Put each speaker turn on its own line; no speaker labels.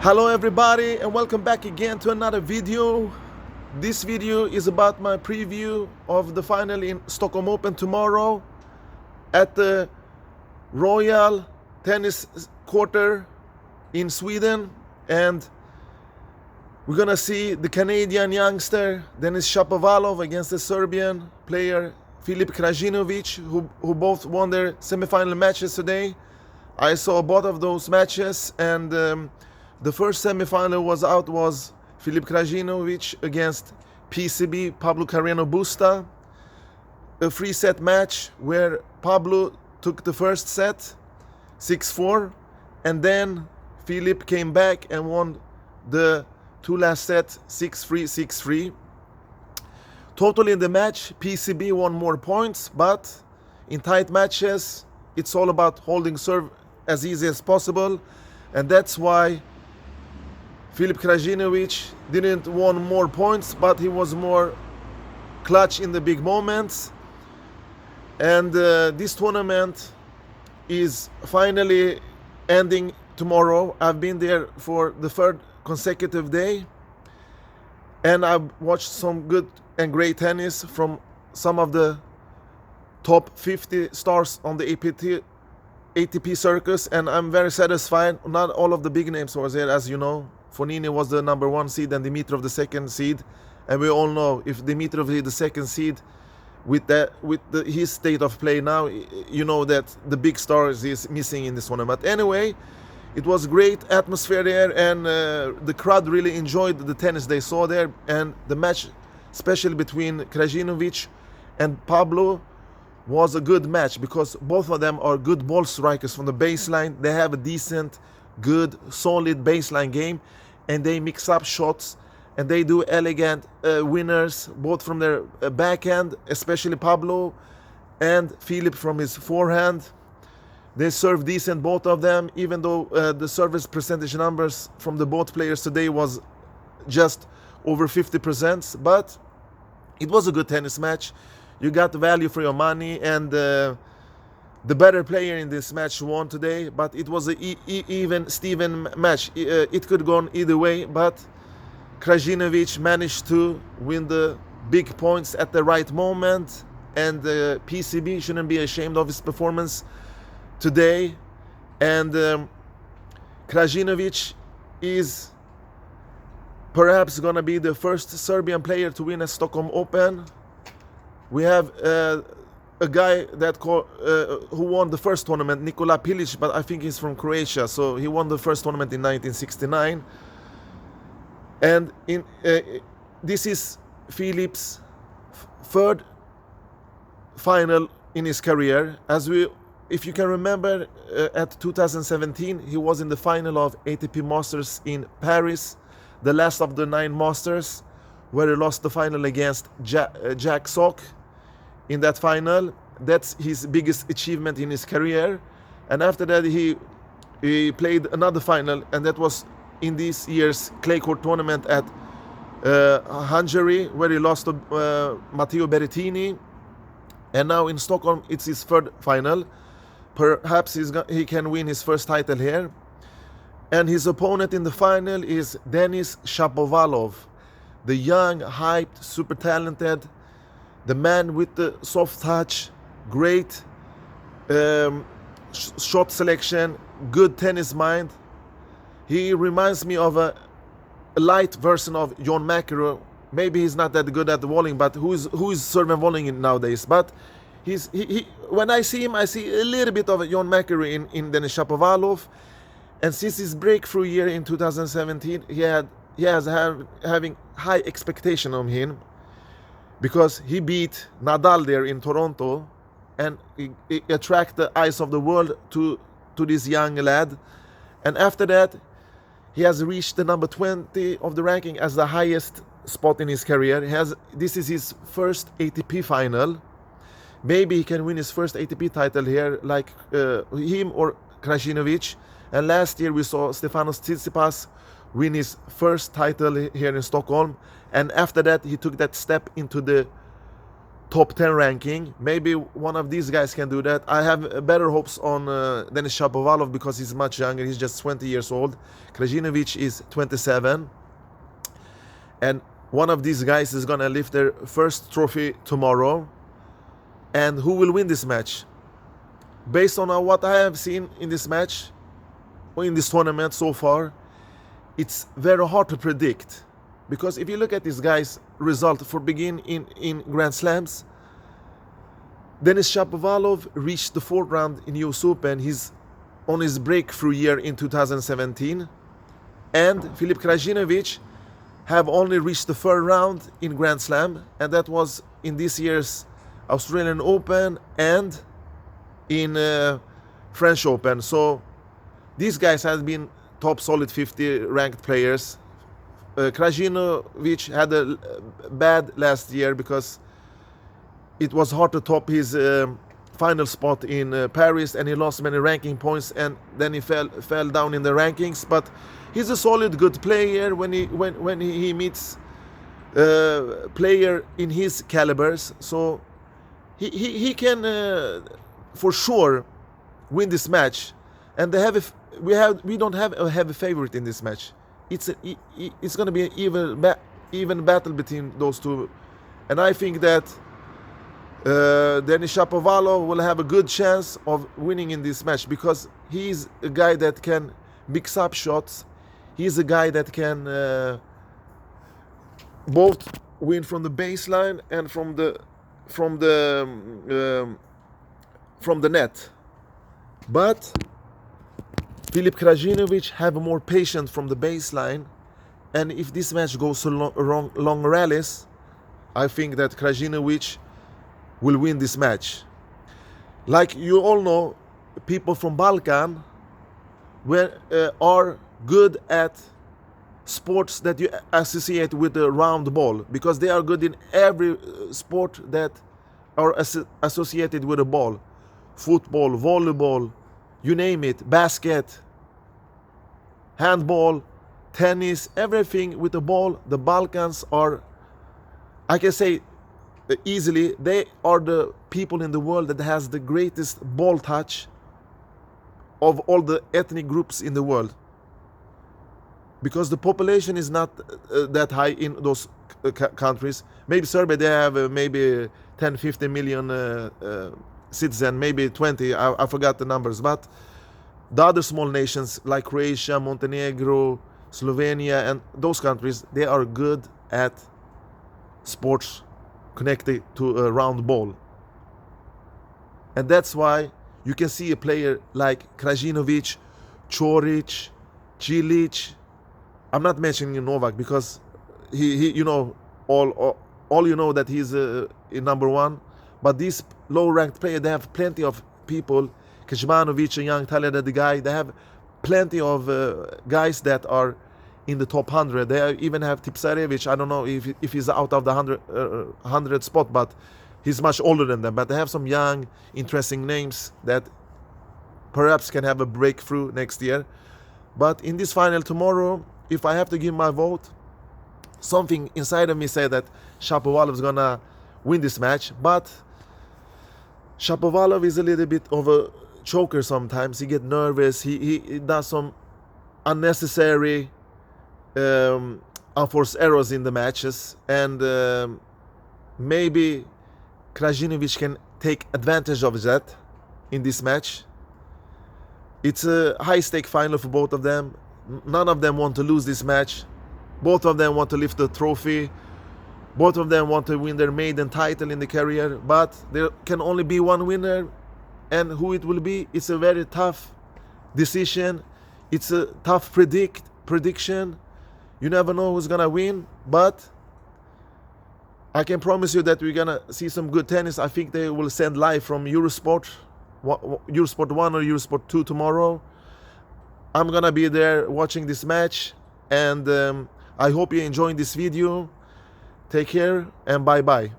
Hello everybody and welcome back again to another video. This video is about my preview of the final in Stockholm Open tomorrow at the Royal Tennis Quarter in Sweden, and we're gonna see the Canadian youngster Denis Shapovalov against the Serbian player Filip Krajinović, who both won their semi-final matches today. I saw both of those matches, and the first semi-final was Filip Krajinović against PCB Pablo Carreno Busta, a 3-set match where Pablo took the first set 6-4, and then Filip came back and won the two last sets 6-3, 6-3. Totally in the match, PCB won more points, but in tight matches, it's all about holding serve as easy as possible, and that's why Filip Krajinović didn't won more points, but he was more clutch in the big moments. And this tournament is finally ending tomorrow. I've been there for the third consecutive day, and I've watched some good and great tennis from some of the top 50 stars on the ATP circus, and I'm very satisfied. Not all of the big names was there, as you know. Fognini was the number 1 seed and Dimitrov the 2nd seed, and we all know if Dimitrov is the 2nd seed with his state of play now, you know that the big stars is missing in this tournament. Anyway, it was great atmosphere there, and the crowd really enjoyed the tennis they saw there, and the match, especially between Krajinović and Pablo, was a good match because both of them are good ball strikers from the baseline. They have a decent, good, solid baseline game, and they mix up shots, and they do elegant winners both from their backhand, especially Pablo, and Filip from his forehand. They serve decent, both of them, even though the service percentage numbers from the both players today was just over 50%, but it was a good tennis match. You got the value for your money, and the better player in this match won today, but it was an even Steven match. It could go on either way, but Krajinović managed to win the big points at the right moment, and the PCB shouldn't be ashamed of his performance today. And Krajinović is perhaps gonna be the first Serbian player to win a Stockholm Open. We have a guy that who won the first tournament, Nikola Pilic, but I think he's from Croatia, so he won the first tournament in 1969. And this is Filip's third final in his career. If you can remember, at 2017, he was in the final of ATP Masters in Paris, the last of the 9 Masters, where he lost the final against Jack Sock in that final. That's his biggest achievement in his career. And after that, he played another final, and that was in this year's clay court tournament at Hungary, where he lost to Matteo Berrettini. And now in Stockholm, it's his third final. Perhaps he can win his first title here. And his opponent in the final is Denis Shapovalov, the young, hyped, super talented, the man with the soft touch, great shot selection, good tennis mind. He reminds me of a light version of John McEnroe. Maybe he's not that good at the volleying, but who is serving volleying nowadays? But when I see him, I see a little bit of John McEnroe in Denis Shapovalov. And since his breakthrough year in 2017, he has having high expectation on him, because he beat Nadal there in Toronto, and he attract the eyes of the world to this young lad. And after that, he has reached the number 20 of the ranking as the highest spot in his career. This is his first ATP final. Maybe he can win his first ATP title here, like him or Krajinović. And last year we saw Stefanos Tsitsipas win his first title here in Stockholm, and after that he took that step into the top 10 ranking. Maybe one of these guys can do that. I have better hopes on Denis Shapovalov because he's much younger. He's just 20 years old. Krajinović is 27. And one of these guys is gonna lift their first trophy tomorrow. And who will win this match? Based on what I have seen in this match, or in this tournament so far, it's very hard to predict. Because if you look at this guy's result for begin in Grand Slams, Denis Shapovalov reached the 4th round in US Open. He's on his breakthrough year in 2017. And Filip Krajinović have only reached the 3rd round in Grand Slam. And that was in this year's Australian Open and in French Open. So these guys have been top solid 50 ranked players. Krajinović had a bad last year because it was hard to top his final spot in Paris, and he lost many ranking points, and then he fell down in the rankings. But he's a solid, good player when he meets player in his calibers. So he can for sure win this match, and we don't have a heavy favorite in this match. It's going to be an even battle between those two, and I think that Denis Shapovalov will have a good chance of winning in this match because he's a guy that can mix up shots. He's a guy that can both win from the baseline and from the net. But Filip Krajinović have more patience from the baseline, and if this match goes to long rallies, I think that Krajinović will win this match. Like you all know, people from Balkan are good at sports that you associate with the round ball, because they are good in every sport that are associated with a ball. Football, volleyball, you name it, basket, handball, tennis, everything with the ball. The Balkans are, I can say easily, they are the people in the world that has the greatest ball touch of all the ethnic groups in the world. Because the population is not that high in those countries. Maybe Serbia, they have maybe 10, 15 million citizens, maybe 20, I forgot the numbers. But the other small nations like Croatia, Montenegro, Slovenia, and those countries, they are good at sports connected to a round ball. And that's why you can see a player like Krajinović, Ćorić, Cilic. I'm not mentioning Novak because he you know, all you know that he's in number one. But these low-ranked players, they have plenty of people. Kecmanovic, a young talented guy. They have plenty of guys that are in the top 100. They even have Tipsarevic. I don't know if he's out of the 100 spot, but he's much older than them. But they have some young, interesting names that perhaps can have a breakthrough next year. But in this final tomorrow, if I have to give my vote, something inside of me say that Shapovalov is gonna win this match. But Shapovalov is a little bit of a choker sometimes. He gets nervous. He does some unnecessary unforced errors in the matches, and maybe Krajinović can take advantage of that in this match. It's a high-stake final for both of them. None of them want to lose this match. Both of them want to lift the trophy. Both of them want to win their maiden title in the career, but there can only be one winner, and who it will be, it's a very tough decision. It's a tough prediction. You never know who's gonna win, but I can promise you that we're gonna see some good tennis. I think they will send live from Eurosport 1 or Eurosport 2 tomorrow. I'm gonna be there watching this match, and I hope you're enjoying this video. Take care and bye-bye.